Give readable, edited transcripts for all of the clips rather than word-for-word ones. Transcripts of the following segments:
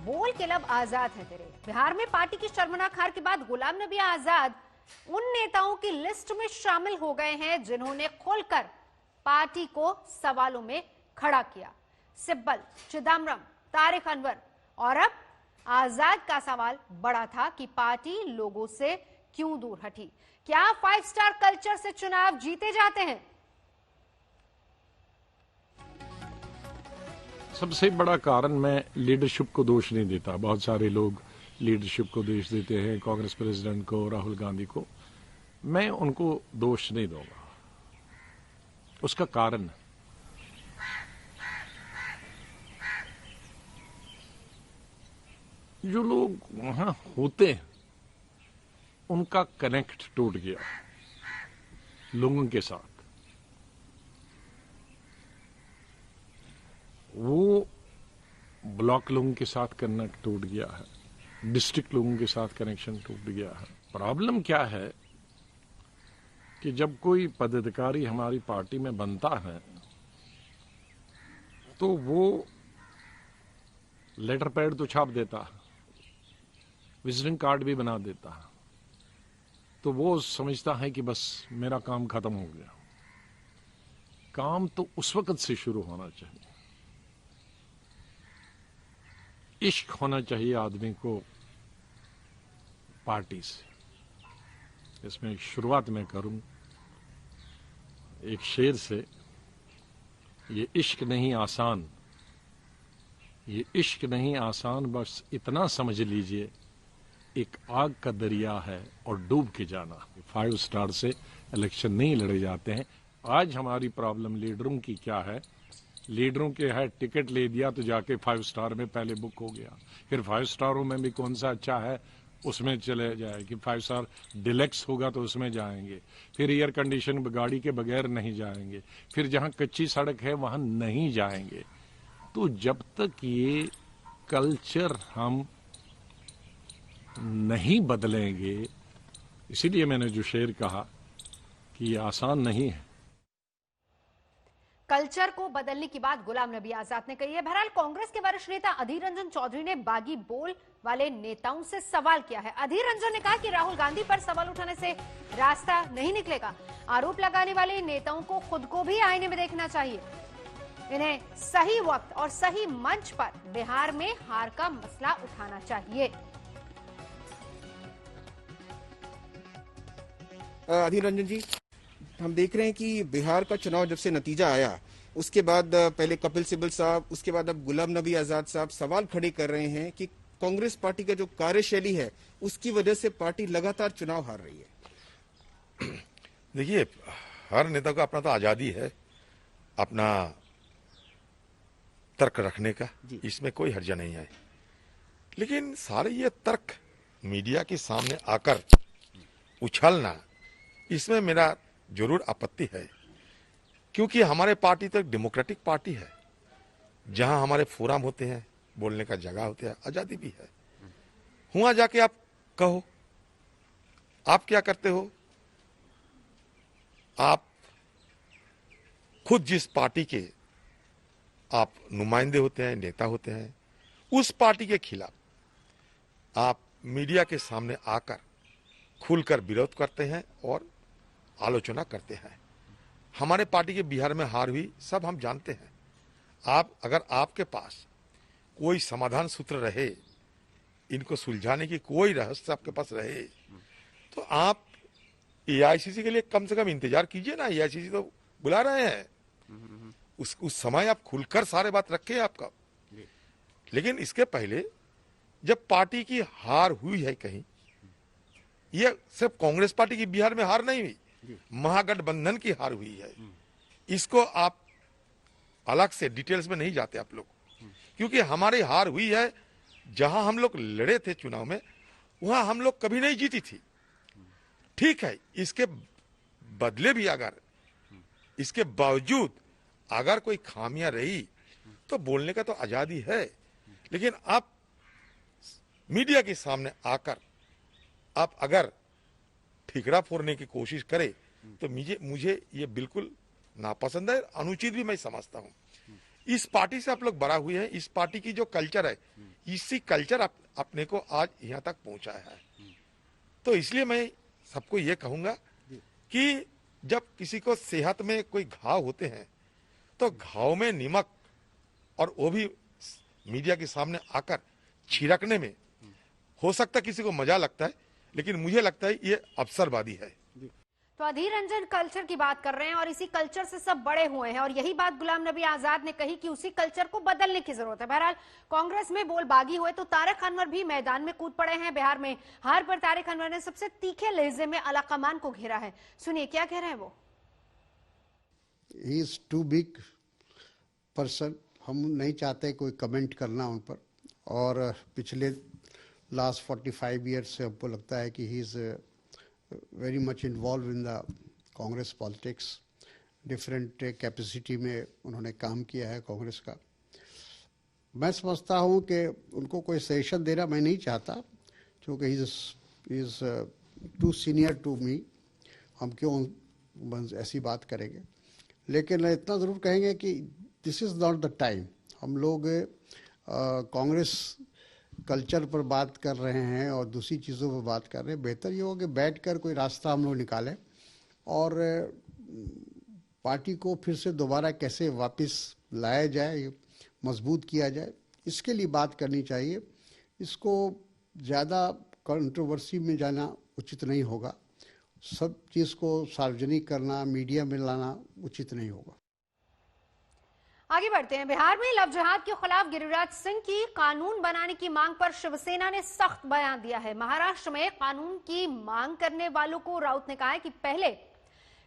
बोल के लब आजाद है तेरे। बिहार में पार्टी की शर्मनाक हार के बाद गुलाम नबी आजाद उन नेताओं की लिस्ट में शामिल हो गए हैं जिन्होंने खोलकर पार्टी को सवालों में खड़ा किया। सिब्बल, चिदम्बरम, तारिक अनवर। और अब आजाद का सवाल बड़ा था कि पार्टी लोगों से क्यों दूर हटी। क्या 5 स्टार कल्चर से चुनाव जीते जाते हैं? सबसे बड़ा कारण मैं लीडरशिप को दोष नहीं देता। बहुत सारे लोग लीडरशिप को दोष देते हैं, कांग्रेस प्रेसिडेंट को, राहुल गांधी को। मैं उनको दोष नहीं दूंगा। उसका कारण जो लोग वहां होते हैं उनका कनेक्ट टूट गया लोगों के साथ। वो ब्लॉक लोगों के साथ कनेक्ट टूट गया है, डिस्ट्रिक्ट लोगों के साथ कनेक्शन टूट गया है। प्रॉब्लम क्या है कि जब कोई पदाधिकारी हमारी पार्टी में बनता है तो वो लेटर पैड तो छाप देता है, विजिटिंग कार्ड भी बना देता है, तो वो समझता है कि बस मेरा काम खत्म हो गया। काम तो उस वक्त से शुरू होना चाहिए। इश्क होना चाहिए आदमी को पार्टी से। इसमें शुरुआत मैं करूं एक शेर से। ये इश्क नहीं आसान, ये इश्क नहीं आसान, बस इतना समझ लीजिए एक आग का दरिया है और डूब के जाना। 5 स्टार से इलेक्शन नहीं लड़े जाते हैं। आज हमारी प्रॉब्लम लीडरों की क्या है? लीडरों के है टिकट ले दिया तो जाके 5 स्टार में पहले बुक हो गया, फिर 5 स्टारों में भी कौन सा अच्छा है उसमें चले जाए कि 5 स्टार डिलेक्स होगा तो उसमें जाएंगे, फिर एयर कंडीशन गाड़ी के बगैर नहीं जाएंगे, फिर जहां कच्ची सड़क है वहां नहीं जाएंगे। तो जब तक ये कल्चर हम नहीं बदलेंगे, इसीलिए मैंने जो शेर कहा कि ये आसान नहीं है। कल्चर को बदलने की बात गुलाम नबी आजाद ने कही है। बहरहाल कांग्रेस के वरिष्ठ नेता अधीर रंजन चौधरी ने बागी बोल वाले नेताओं से सवाल किया है। अधीर रंजन ने कहा कि राहुल गांधी पर सवाल उठाने से रास्ता नहीं निकलेगा। आरोप लगाने वाले नेताओं को खुद को भी आईने में देखना चाहिए। इन्हें सही वक्त और सही मंच पर बिहार में हार का मसला उठाना चाहिए। अधीर रंजन जी, हम देख रहे हैं कि बिहार का चुनाव जब से नतीजा आया उसके बाद पहले कपिल सिब्बल साहब, उसके बाद अब गुलाम नबी आजाद साहब सवाल खड़े कर रहे हैं कि कांग्रेस पार्टी का जो कार्यशैली है उसकी वजह से पार्टी लगातार चुनाव हार रही है। देखिए, हर नेता को अपना तो आजादी है अपना तर्क रखने का, इसमें कोई हर्जा नहीं है। लेकिन सारे ये तर्क मीडिया के सामने आकर उछलना, इसमें मेरा जरूर आपत्ति है। क्योंकि हमारे पार्टी तो एक डेमोक्रेटिक पार्टी है जहां हमारे फोरम होते हैं, बोलने का जगह होता है, आजादी भी है। वहां जाके आप कहो आप क्या करते हो। आप खुद जिस पार्टी के आप नुमाइंदे होते हैं, नेता होते हैं, उस पार्टी के खिलाफ आप मीडिया के सामने आकर खुलकर विरोध करते हैं और आलोचना करते हैं। हमारे पार्टी के बिहार में हार हुई, सब हम जानते हैं। अगर आपके पास कोई समाधान सूत्र रहे, इनको सुलझाने की कोई रहस्य आपके पास रहे, तो आप एआईसीसी के लिए कम से कम इंतजार कीजिए ना। एआईसीसी तो बुला रहे हैं, उस समय आप खुलकर सारे बात रखें आपका। लेकिन इसके पहले जब पार्टी की हार हुई है कहीं, ये सिर्फ कांग्रेस पार्टी की बिहार में हार नहीं हुई, महागठबंधन की हार हुई है। इसको आप अलग से डिटेल्स में नहीं जाते आप लोग, क्योंकि हमारी हार हुई है जहां हम लोग लड़े थे चुनाव में, वहां हम लोग कभी नहीं जीती थी। ठीक है, इसके बदले भी अगर इसके बावजूद अगर कोई खामियां रही तो बोलने का तो आजादी है। लेकिन आप मीडिया के सामने आकर आप अगर ठिकरा फोड़ने की कोशिश करें तो मुझे ये बिल्कुल नापसंद है, अनुचित भी मैं समझता हूं। इस पार्टी से आप लोग बड़ा हुए हैं, इस पार्टी की जो कल्चर है, इसी कल्चर अपने को आज यहाँ तक पहुंचाया है। तो इसलिए मैं सबको ये कहूंगा कि जब किसी को सेहत में कोई घाव होते हैं तो घाव में नमक, और वो भी मीडिया के सामने आकर छिड़कने में हो सकता किसी को मजा लगता है, लेकिन मुझे लगता है ये अवसरवादी है। तो अधीर रंजन कल्चर की बात कर रहे हैं और इसी कल्चर से सब बड़े हुए हैं और यही बात गुलाम नबी आजाद ने कही कि उसी कल्चर को बदलने की जरूरत है। बहरहाल कांग्रेस में बोल बागी हुए तो तारिक अनवर भी मैदान में कूद पड़े हैं। बिहार में हार पर तारिक अनवर ने सबसे तीखे लहजे में अलाकमान को घेरा है। सुनिए क्या कह रहे हैं वो। He is too big person, हम नहीं चाहते कोई कमेंट करना उन पर। और पिछले लास्ट 45 ईयर्स से हमको लगता है कि he is very much involve in the Congress politics. Different capacity में उन्होंने काम किया है कांग्रेस का। मैं समझता हूँ कि उनको कोई सजेशन देना मैं नहीं चाहता, क्योंकि he is too senior to me. हम क्यों ऐसी बात करेंगे, लेकिन इतना ज़रूर कहेंगे कि this is not the time. हम लोग कांग्रेस कल्चर पर बात कर रहे हैं और दूसरी चीज़ों पर बात कर रहे हैं। बेहतर ये हो कि बैठकर कोई रास्ता हम लोग निकालें और पार्टी को फिर से दोबारा कैसे वापस लाया जाए, मजबूत किया जाए, इसके लिए बात करनी चाहिए। इसको ज़्यादा कंट्रोवर्सी में जाना उचित नहीं होगा। सब चीज़ को सार्वजनिक करना, मीडिया में लाना उचित नहीं होगा। आगे बढ़ते हैं। बिहार में लव जिहाद के खिलाफ गिरिराज सिंह की कानून बनाने की मांग पर शिवसेना ने सख्त बयान दिया है। महाराष्ट्र में कानून की मांग करने वालों को राउत ने कहा है कि पहले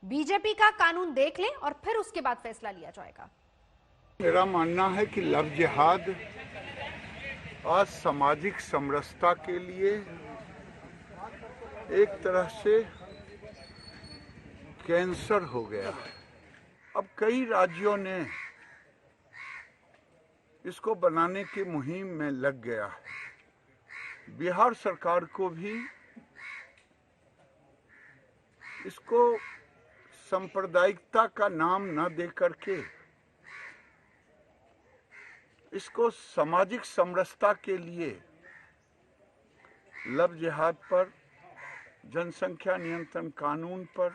बीजेपी का कानून देख लें और फिर उसके बाद फैसला लिया जाएगा। मेरा मानना है कि लव जिहाद आज सामाजिक समरसता के लिए एक तरह से कैंसर हो गया है। अब कई राज्यों ने इसको बनाने की मुहिम में लग गया है। बिहार सरकार को भी इसको सांप्रदायिकता का नाम न दे करके इसको सामाजिक समरसता के लिए लव जिहाद पर, जनसंख्या नियंत्रण कानून पर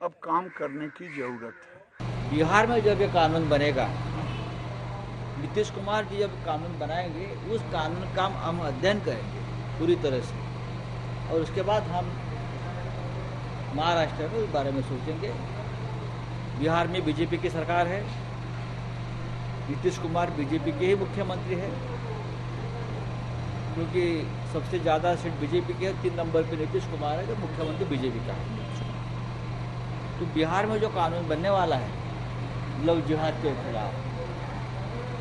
अब काम करने की जरूरत है। बिहार में जब ये कानून बनेगा, नीतीश कुमार जी जब कानून बनाएंगे, उस कानून का हम अध्ययन करेंगे पूरी तरह से और उसके बाद हम महाराष्ट्र में उस बारे में सोचेंगे। बिहार में बीजेपी की सरकार है, नीतीश कुमार बीजेपी के ही मुख्यमंत्री है, क्योंकि सबसे ज़्यादा सीट बीजेपी के है। 3 नंबर पे नीतीश कुमार है, जो मुख्यमंत्री बीजेपी का है। तो बिहार में जो कानून बनने वाला है लव जिहाद के खिलाफ,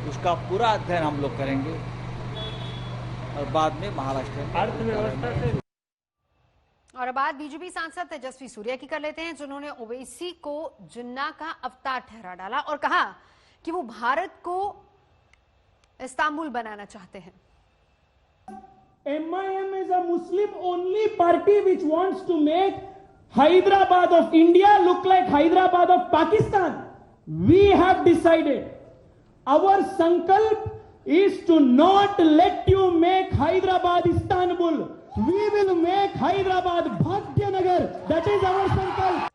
उसका पूरा अध्ययन हम लोग करेंगे और बाद में महाराष्ट्र में अर्थव्यवस्था से। और अब बात बीजेपी सांसद तेजस्वी सूर्या की कर लेते हैं, जिन्होंने ओवैसी को जिन्ना का अवतार ठहरा डाला और कहा कि वो भारत को इस्तांबुल बनाना चाहते हैं। MIM is a Muslim only party which wants to make Hyderabad of India look like Hyderabad of Pakistan. We have decided our sankalp is to not let you make Hyderabad Istanbul. We will make Hyderabad Bhagyanagar. That is our sankalp.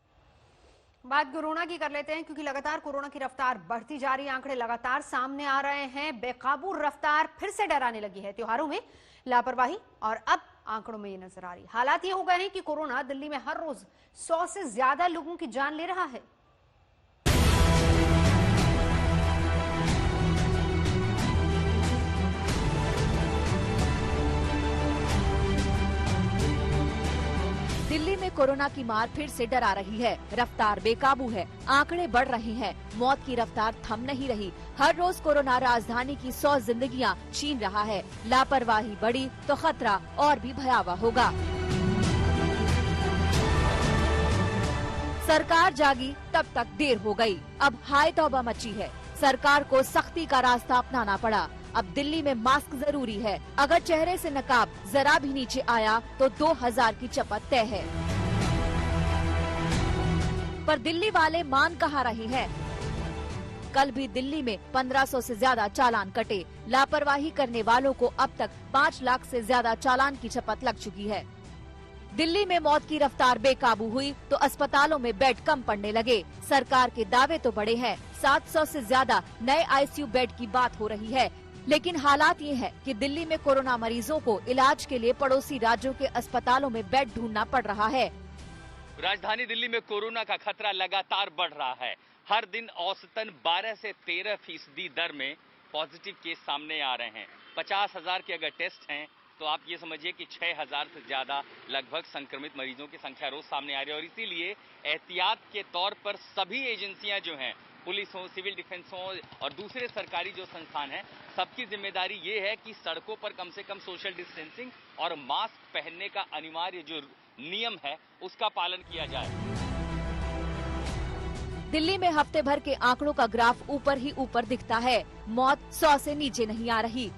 बात corona की कर लेते हैं, क्योंकि लगातार corona की रफ्तार बढ़ती जा रही है। आंकड़े लगातार सामने आ रहे हैं। बेकाबू रफ्तार फिर से डराने लगी है। त्योहारों में लापरवाही और अब आंकड़ों में ये नजर आ रही। हालात ये हो गए हैं कि कोरोना दिल्ली में हर रोज 100 से ज्यादा लोगों की जान ले रहा है। दिल्ली में कोरोना की मार फिर से डरा रही है। रफ्तार बेकाबू है, आंकड़े बढ़ रहे हैं, मौत की रफ्तार थम नहीं रही। हर रोज कोरोना राजधानी की 100 जिंदगियां छीन रहा है। लापरवाही बढ़ी तो खतरा और भी भयावह होगा। सरकार जागी तब तक देर हो गई। अब हाय तौबा मची है। सरकार को सख्ती का रास्ता अपनाना पड़ा। अब दिल्ली में मास्क जरूरी है। अगर चेहरे से नकाब जरा भी नीचे आया तो 2000 की चपत तय है। पर दिल्ली वाले मान कहाँ रहे हैं। कल भी दिल्ली में 1500 से ज्यादा चालान कटे। लापरवाही करने वालों को अब तक 5 लाख से ज्यादा चालान की शपथ लग चुकी है। दिल्ली में मौत की रफ्तार बेकाबू हुई तो अस्पतालों में बेड कम पड़ने लगे। सरकार के दावे तो बड़े हैं, 700 से ज्यादा नए आईसीयू बेड की बात हो रही है, लेकिन हालात ये है कि दिल्ली में कोरोना मरीजों को इलाज के लिए पड़ोसी राज्यों के अस्पतालों में बेड ढूंढना पड़ रहा है। राजधानी दिल्ली में कोरोना का खतरा लगातार बढ़ रहा है। हर दिन औसतन 12 से 13% दर में पॉजिटिव केस सामने आ रहे हैं। 50,000 के अगर टेस्ट हैं तो आप ये समझिए कि 6,000 से ज्यादा लगभग संक्रमित मरीजों की संख्या रोज सामने आ रही है। और इसीलिए एहतियात के तौर पर सभी एजेंसियां जो हैं, पुलिस हो, सिविल डिफेंस हो और दूसरे सरकारी जो संस्थान हैं, सबकी जिम्मेदारी ये है कि सड़कों पर कम से कम सोशल डिस्टेंसिंग और मास्क पहनने का अनिवार्य जो नियम है उसका पालन किया जाए। दिल्ली में हफ्ते भर के आंकड़ों का ग्राफ ऊपर ही ऊपर दिखता है। मौत 100 से नीचे नहीं आ रही।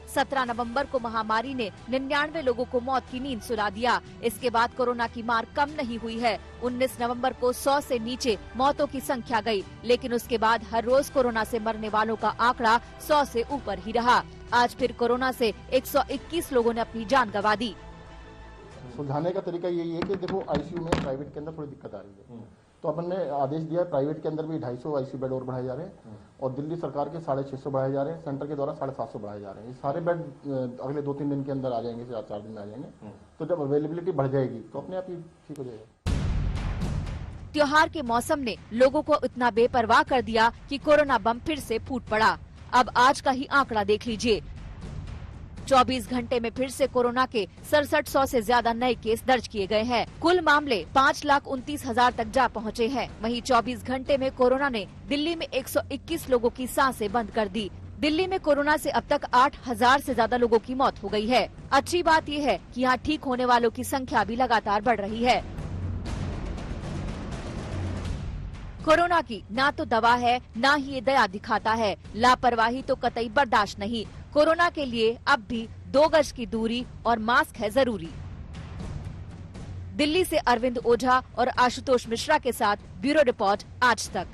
17 नवंबर को महामारी ने 99 लोगों को मौत की नींद सुला दिया। इसके बाद कोरोना की मार कम नहीं हुई है। 19 नवंबर को 100 से नीचे मौतों की संख्या गई, लेकिन उसके बाद हर रोज कोरोना से मरने वालों का आंकड़ा 100 से ऊपर ही रहा। आज फिर कोरोना से 121 लोगों ने अपनी जान गंवा दी। सुलझाने का तरीका यही है कि देखो आईसीयू में प्राइवेट के अंदर थोड़ी दिक्कत आ रही है, तो अपन ने आदेश दिया है प्राइवेट के अंदर भी 250 आईसीयू बेड और बढ़ाए जा रहे हैं और दिल्ली सरकार के 650 बढ़ाए जा रहे हैं, सेंटर के द्वारा 750 बढ़ाए जा रहे हैं। ये सारे बेड अगले 2-3 दिन के अंदर आ जाएंगे, 4 दिन में आ जाएंगे। तो जब अवेलेबिलिटी बढ़ जाएगी तो अपने आप ही ठीक हो जाएगा। त्योहार के मौसम ने लोगों को इतना बेपरवाह कर दिया कि कोरोना बम फिर से फूट पड़ा। अब आज का ही आंकड़ा देख लीजिए, 24 घंटे में फिर से कोरोना के 6700 से ज्यादा नए केस दर्ज किए गए हैं। कुल मामले 5,29,000 तक जा पहुंचे हैं। वहीं 24 घंटे में कोरोना ने दिल्ली में 121 लोगों की सांसें बंद कर दी। दिल्ली में कोरोना से अब तक 8,000 से ज्यादा लोगों की मौत हो गई है। अच्छी बात यह है कि यहाँ ठीक होने वालों की संख्या भी लगातार बढ़ रही है। कोरोना की ना तो दवा है, ना ही ये दया दिखाता है। लापरवाही तो कतई बर्दाश्त नहीं। कोरोना के लिए अब भी 2 गज की दूरी और मास्क है जरूरी। दिल्ली से अरविंद ओझा और आशुतोष मिश्रा के साथ ब्यूरो रिपोर्ट आज तक।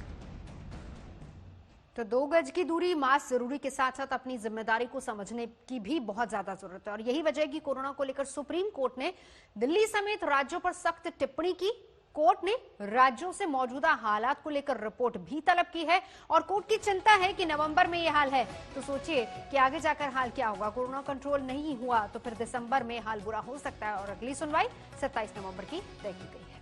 तो 2 गज की दूरी, मास्क जरूरी के साथ साथ अपनी जिम्मेदारी को समझने की भी बहुत ज्यादा जरूरत है। और यही वजह है कि कोरोना को लेकर सुप्रीम कोर्ट ने दिल्ली समेत राज्यों पर सख्त टिप्पणी की। कोर्ट ने राज्यों से मौजूदा हालात को लेकर रिपोर्ट भी तलब की है और कोर्ट की चिंता है कि नवंबर में ये हाल है तो सोचिए कि आगे जाकर हाल क्या होगा। कोरोना कंट्रोल नहीं हुआ तो फिर दिसंबर में हाल बुरा हो सकता है। और अगली सुनवाई 27 नवंबर की तय की गई है।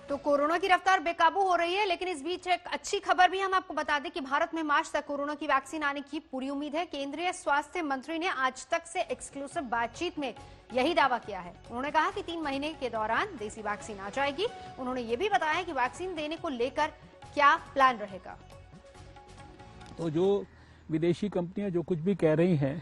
तो कोरोना की रफ्तार बेकाबू हो रही है, लेकिन इस बीच एक अच्छी खबर भी हम आपको बता दें कि भारत में मार्च तक कोरोना की वैक्सीन आने की पूरी उम्मीद है। केंद्रीय स्वास्थ्य मंत्री ने आज तक से एक्सक्लूसिव बातचीत में यही दावा किया है। उन्होंने कहा कि 3 महीने के दौरान देसी वैक्सीन आ जाएगी। उन्होंने ये भी बताया कि वैक्सीन देने को लेकर क्या प्लान रहेगा। तो जो विदेशी कंपनियां जो कुछ भी कह रही हैं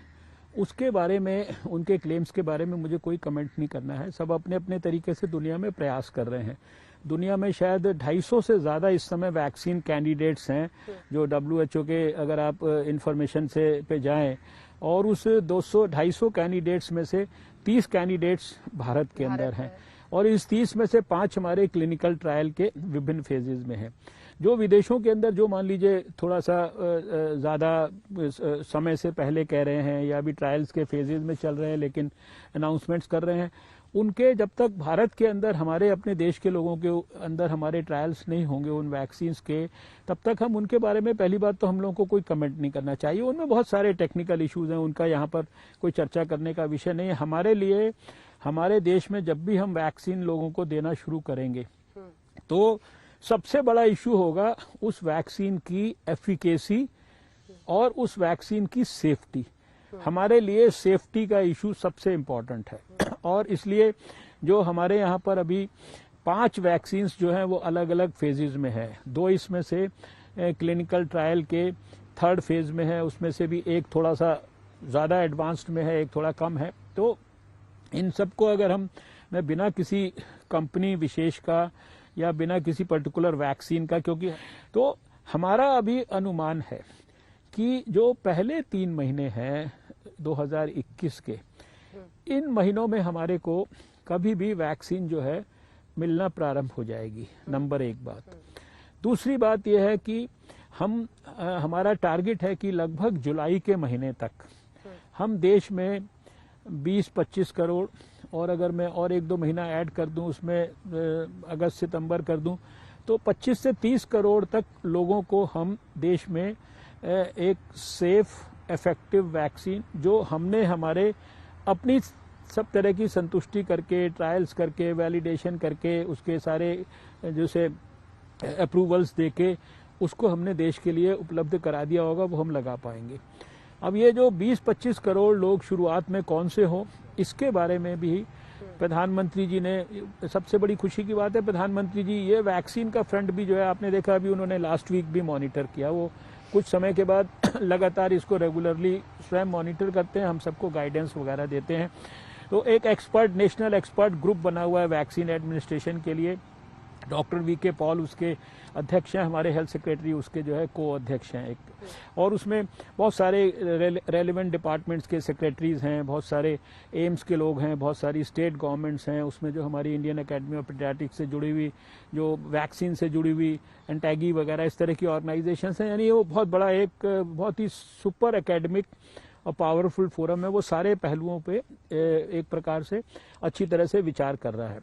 उसके बारे में, उनके क्लेम्स के बारे में मुझे कोई कमेंट नहीं करना है। सब अपने अपने तरीके से दुनिया में प्रयास कर रहे हैं। दुनिया में शायद 250 से ज्यादा इस समय वैक्सीन कैंडिडेट्स हैं जो WHO के अगर आप इंफॉर्मेशन से पे जाएं, और उस 250 कैंडिडेट्स में से 30 कैंडिडेट्स भारत के अंदर हैं और इस 30 में से 5 हमारे क्लिनिकल ट्रायल के विभिन्न फेजेज में हैं। जो विदेशों के अंदर जो मान लीजिए थोड़ा सा ज्यादा समय से पहले कह रहे हैं या अभी ट्रायल्स के फेजेज में चल रहे हैं लेकिन अनाउंसमेंट्स कर रहे हैं, उनके जब तक भारत के अंदर, हमारे अपने देश के लोगों के अंदर हमारे ट्रायल्स नहीं होंगे उन वैक्सीन्स के, तब तक हम उनके बारे में, पहली बात तो हम लोगों को कोई कमेंट नहीं करना चाहिए। उनमें बहुत सारे टेक्निकल इश्यूज हैं, उनका यहाँ पर कोई चर्चा करने का विषय नहीं है। हमारे लिए, हमारे देश में जब भी हम वैक्सीन लोगों को देना शुरू करेंगे तो सबसे बड़ा इश्यू होगा उस वैक्सीन की एफिकेसी और उस वैक्सीन की सेफ्टी। हमारे लिए सेफ्टी का इशू सबसे इम्पोर्टेंट है और इसलिए जो हमारे यहाँ पर अभी 5 वैक्सीन्स जो हैं वो अलग अलग फेजेज में है। 2 इसमें से क्लिनिकल ट्रायल के 3rd फेज में है, उसमें से भी एक थोड़ा सा ज़्यादा एडवांस्ड में है, एक थोड़ा कम है। तो इन सबको अगर मैं बिना किसी कंपनी विशेष का या बिना किसी पर्टिकुलर वैक्सीन का, क्योंकि तो हमारा अभी अनुमान है कि जो पहले 3 महीने हैं 2021 के, इन महीनों में हमारे को कभी भी वैक्सीन जो है मिलना प्रारंभ हो जाएगी। नंबर एक बात। दूसरी बात यह है कि हमारा टारगेट है कि लगभग जुलाई के महीने तक हम देश में 20-25 करोड़, और अगर मैं और 1-2 महीना ऐड कर दूं उसमें अगस्त सितंबर कर दूं तो 25 से 30 करोड़ तक लोगों को हम देश में एक सेफ इफेक्टिव वैक्सीन, जो हमने हमारे अपनी सब तरह की संतुष्टि करके, ट्रायल्स करके, वैलिडेशन करके, उसके सारे जैसे अप्रूवल्स देके उसको हमने देश के लिए उपलब्ध करा दिया होगा, वो हम लगा पाएंगे। अब ये जो 20-25 करोड़ लोग शुरुआत में कौन से हों, इसके बारे में भी प्रधानमंत्री जी ने, सबसे बड़ी खुशी की बात है प्रधानमंत्री जी ये वैक्सीन का फ्रंट भी जो है आपने देखा अभी उन्होंने लास्ट वीक भी मॉनिटर किया। वो कुछ समय के बाद लगातार इसको रेगुलरली स्वयं मॉनिटर करते हैं, हम सबको गाइडेंस वगैरह देते हैं। तो एक नेशनल एक्सपर्ट ग्रुप बना हुआ है वैक्सीन एडमिनिस्ट्रेशन के लिए। डॉक्टर वीके पॉल उसके अध्यक्ष हैं, हमारे हेल्थ सेक्रेटरी उसके जो है को अध्यक्ष हैं एक, और उसमें बहुत सारे रेलेवेंट डिपार्टमेंट्स के सेक्रेटरीज हैं, बहुत सारे एम्स के लोग हैं, बहुत सारी स्टेट गवर्नमेंट्स हैं, उसमें जो हमारी इंडियन एकेडमी ऑफ पीडियाट्रिक्स से जुड़ी हुई, जो वैक्सीन से जुड़ी हुई एंटैगी वगैरह इस तरह की ऑर्गेनाइजेशंस हैं। यानी वो बहुत बड़ा एक बहुत ही सुपर एकेडमिक और पावरफुल फोरम है। वो सारे पहलुओं पे एक प्रकार से अच्छी तरह से विचार कर रहा है।